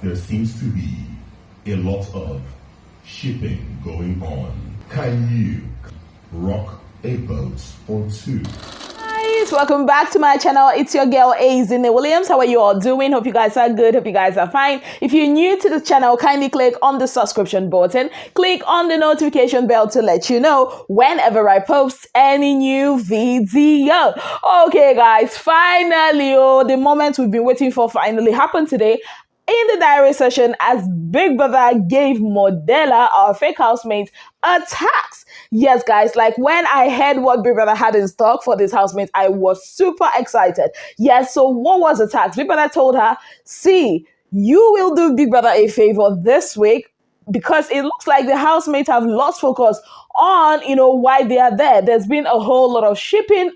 there seems to be a lot of shipping going on. Can you rock a boat or two? Guys, welcome back to my channel. It's your girl Azine Williams. How are you all doing? Hope you guys are good. Hope you guys are fine. If you're new to the channel, kindly click on the subscription button. Click on the notification bell to let you know whenever I post any new video. Okay, guys, finally, the moment we've been waiting for finally happened today. In the diary session, as Big Brother gave Modella, our fake housemate, a tax. Yes, guys, like when I heard what Big Brother had in stock for this housemate, I was super excited. Yes, so what was the tax? Big Brother told her, see, you will do Big Brother a favor this week because it looks like the housemates have lost focus on, why they are there. There's been a whole lot of shipping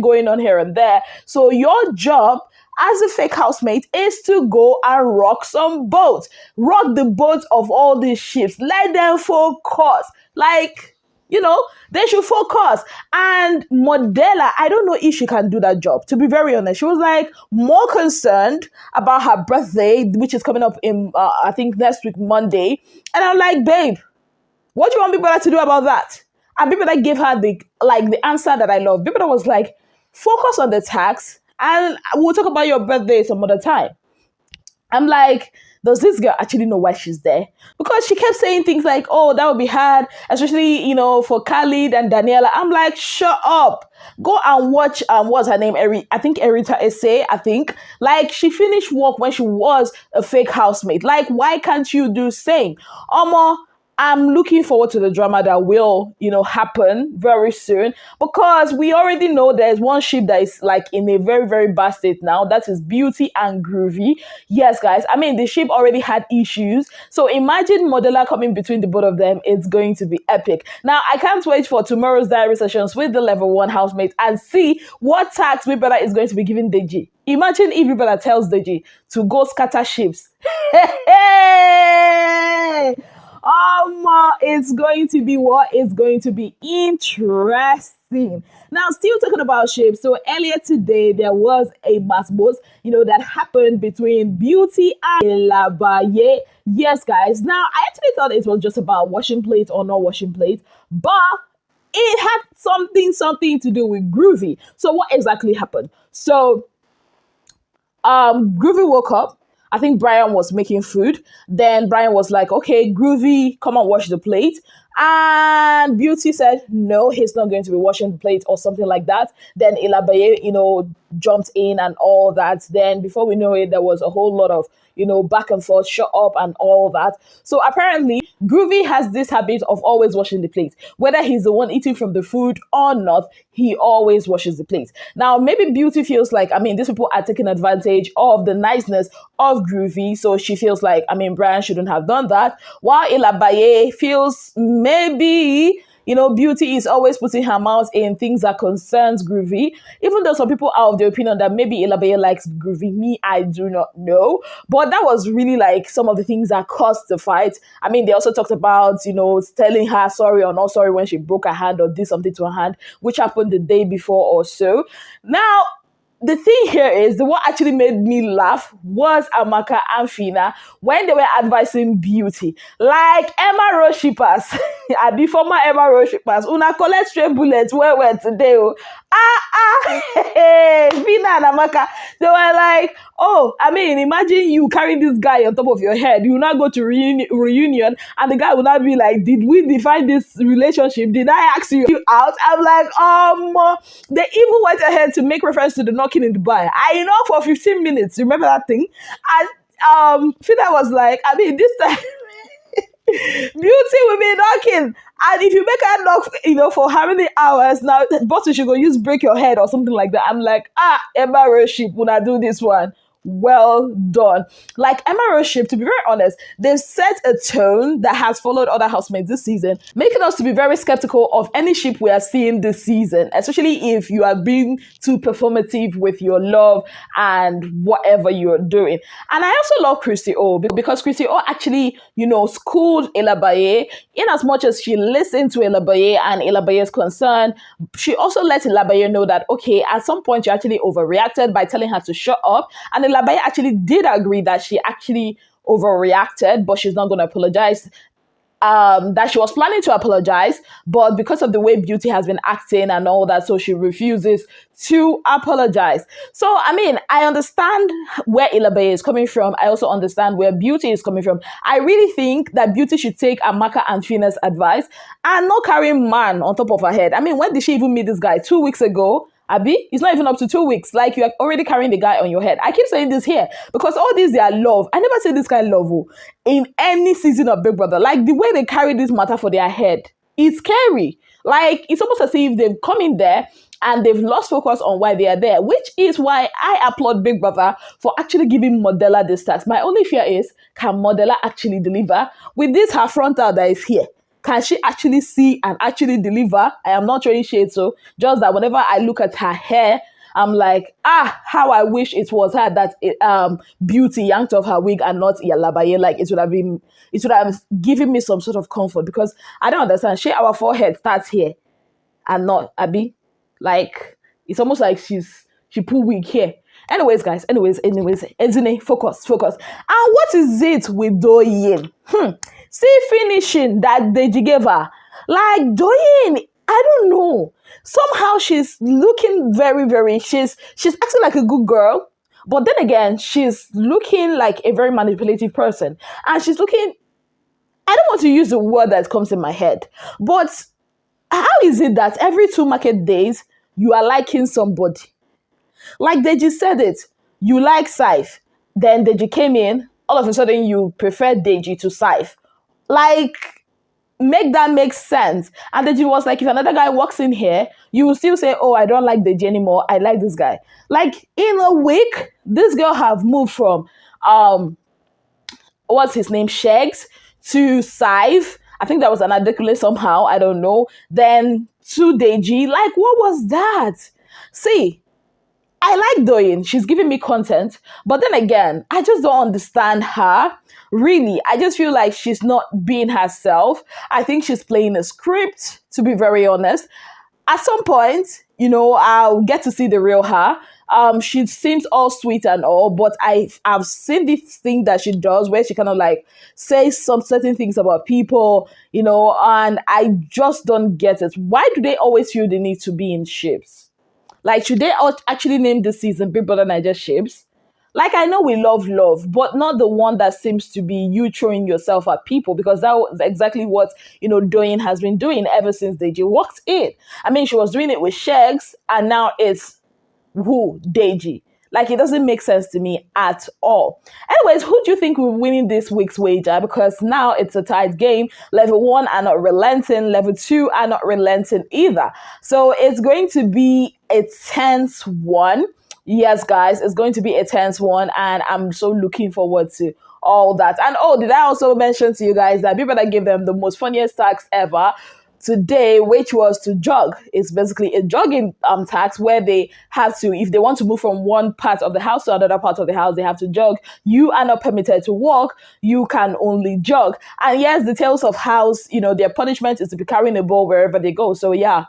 going on here and there. So your job as a fake housemate is to go and rock some boats. Rock the boats of all these ships. Let them focus. They should focus. And Modella, I don't know if she can do that job. To be very honest, she was like more concerned about her birthday, which is coming up in, I think, next week, Monday. And I'm like, babe, what do you want Big Brother to do about that? And Big Brother gave her the answer that I love. Big Brother was like, focus on the tax. And we'll talk about your birthday some other time. I'm like, does this girl actually know why she's there? Because she kept saying things like, oh, that would be hard, especially, for Khalid and Daniela. I'm like, shut up. Go and watch, what's her name? I think Erita Essay, Like, she finished work when she was a fake housemate. Like, why can't you do same? I'm looking forward to the drama that will, happen very soon because we already know there's one ship that is like in a very, very bad state now. That is Beauty and Groovy. Yes, guys. I mean, the ship already had issues. So imagine Modella coming between the both of them. It's going to be epic. Now, I can't wait for tomorrow's diary sessions with the level 1 housemate and see what tax Big Brother is going to be giving Deji. Imagine if Big Brother tells Deji to go scatter ships. Hey! It's going to be what? It's going to be interesting. Now, still talking about ships. So earlier today, there was a mass boat, that happened between Beauty and Elabaye. Yes, guys. Now, I actually thought it was just about washing plates or not washing plates, but it had something to do with Groovy. So what exactly happened? So, Groovy woke up. I think Brian was making food. Then Brian was like, okay, Groovy, come and wash the plate. And Beauty said, no, he's not going to be washing the plate or something like that. Then Elabaye, jumped in and all that. Then before we know it, there was a whole lot of, back and forth, shut up and all that. So apparently, Groovy has this habit of always washing the plate. Whether he's the one eating from the food or not, he always washes the plate. Now, maybe Beauty feels like, these people are taking advantage of the niceness of Groovy. So she feels like, Brian shouldn't have done that. While Elabaye feels maybe, Beauty is always putting her mouth in things that concerns Groovy. Even though some people are of the opinion that maybe Elabaye likes Groovy, me, I do not know. But that was really like some of the things that caused the fight. They also talked about, telling her sorry or not sorry when she broke her hand or did something to her hand, which happened the day before or so. Now, the thing here is, what actually made me laugh was Amaka and Fina when they were advising Beauty. Like Emma Rose shippers, the former Emma Rose shippers, una collect straight bullets where we're today. Fina and Amaka, they were like, imagine you carrying this guy on top of your head. You will not go to reunion and the guy will not be like, did we define this relationship? Did I ask you out? I'm like, they even went ahead to make reference to the knocking in Dubai. I know for 15 minutes. Remember that thing? And Fina was like, this time Beauty will be knocking. And if you make her knock, for how many hours now, boss, you should go use break your head or something like that. I'm like, Emma Rose ship, when I do this one. Well done. Like Emma Rose ship, to be very honest, they've set a tone that has followed other housemates this season, making us to be very skeptical of any ship we are seeing this season, especially if you are being too performative with your love and whatever you're doing. And I also love Christy O because Christy O actually, schooled Elabaye in as much as she listened to Elabaye and Elabaye's concern. She also let Elabaye know that, okay, at some point you actually overreacted by telling her to shut up. And Elabaye actually did agree that she actually overreacted, but she's not going to apologize. That she was planning to apologize, but because of the way Beauty has been acting and all that, so she refuses to apologize. So, I mean, I understand where Ilabe is coming from. I also understand where Beauty is coming from. I really think that Beauty should take Amaka and Fina's advice and not carry man on top of her head. I mean, when did she even meet this guy? 2 weeks ago? Abi, it's not even up to 2 weeks. Like, you are already carrying the guy on your head. I keep saying this here because all these, they are love. I never say this kind of love in any season of Big Brother. Like, the way they carry this matter for their head, it's scary. Like, it's almost as if they've come in there and they've lost focus on why they are there, which is why I applaud Big Brother for actually giving Modella this task. My only fear is, can Modella actually deliver with this her frontal that is here? Can she actually see and actually deliver? I am not throwing shade, so just that whenever I look at her hair, I'm like, how I wish it was her that Beauty yanked off her wig and not Iyalabaye. Like, it would have given me some sort of comfort, because I don't understand. Our forehead starts here and not Abi. Like, it's almost like she put wig here. Anyways, guys, Ezine, focus. And what is it with Doyin? See finishing that Deji gave her. Like, Doyin, I don't know. Somehow she's looking very, she's acting like a good girl. But then again, she's looking like a very manipulative person. And she's looking, I don't want to use the word that comes in my head. But how is it that every 2 market days, you are liking somebody? Like Deji said it, you like Saif. Then Deji came in, all of a sudden you prefer Deji to Saif. Like, make that make sense. And Deji was like, if another guy walks in here, you will still say, oh, I don't like Deji anymore, I like this guy. Like, in a week, this girl have moved from, what's his name, Shegs, to Saif. I think that was an Adekule somehow, I don't know. Then to Deji. Like, what was that? See, I like Doyin. She's giving me content. But then again, I just don't understand her. Really, I just feel like she's not being herself. I think she's playing a script, to be very honest. At some point, I'll get to see the real her. She seems all sweet and all, but I've seen this thing that she does where she kind of like says some certain things about people, and I just don't get it. Why do they always feel the need to be in ships? Like, should they actually name this season Big Brother Naija Ships? Like, I know we love, but not the one that seems to be you throwing yourself at people, because that was exactly what, Doyin has been doing ever since Deji walked in. I mean, she was doing it with Shegs, and now it's Deji. Like, it doesn't make sense to me at all. Anyways, who do you think will be winning this week's wager? Because now it's a tight game. Level 1 are not relenting. Level 2 are not relenting either. So it's going to be a tense one. Yes, guys, it's going to be a tense one. And I'm so looking forward to all that. And did I also mention to you guys that people that give them the most funniest tax ever today, which was to jog. It's basically a jogging tax where they have to, if they want to move from one part of the house to another part of the house, they have to jog. You are not permitted to walk. You can only jog. And yes, the tales of house, their punishment is to be carrying a ball wherever they go. So yeah,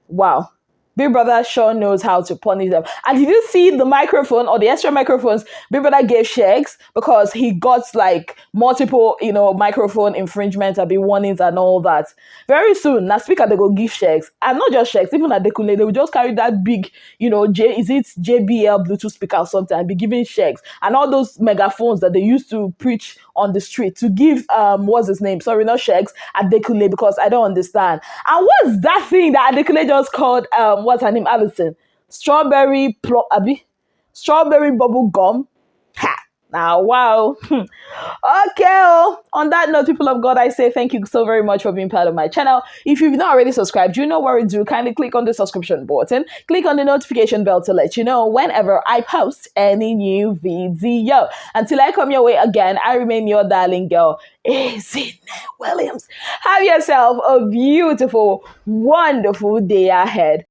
wow. Big Brother sure knows how to punish them. And did you see the microphone or the extra microphones Big Brother gave Shegs, because he got like multiple, microphone infringement and be warnings and all that. Very soon, now speaker they go give Shegs, and not just Shegs, even at Dekule, they will just carry that big, is it JBL Bluetooth speaker or something, and be giving Shegs and all those megaphones that they used to preach on the street to give what's his name? Sorry, not Shegs, Adekule, because I don't understand. And what's that thing that Adekule just called what's her name? Alison. Strawberry bubble gum. Ha! Now, wow. Okay. On that note, people of God, I say thank you so very much for being part of my channel. If you've not already subscribed, you know what to do. Kindly click on the subscription button. Click on the notification bell to let you know whenever I post any new video. Until I come your way again, I remain your darling girl, Ezine Williams. Have yourself a beautiful, wonderful day ahead.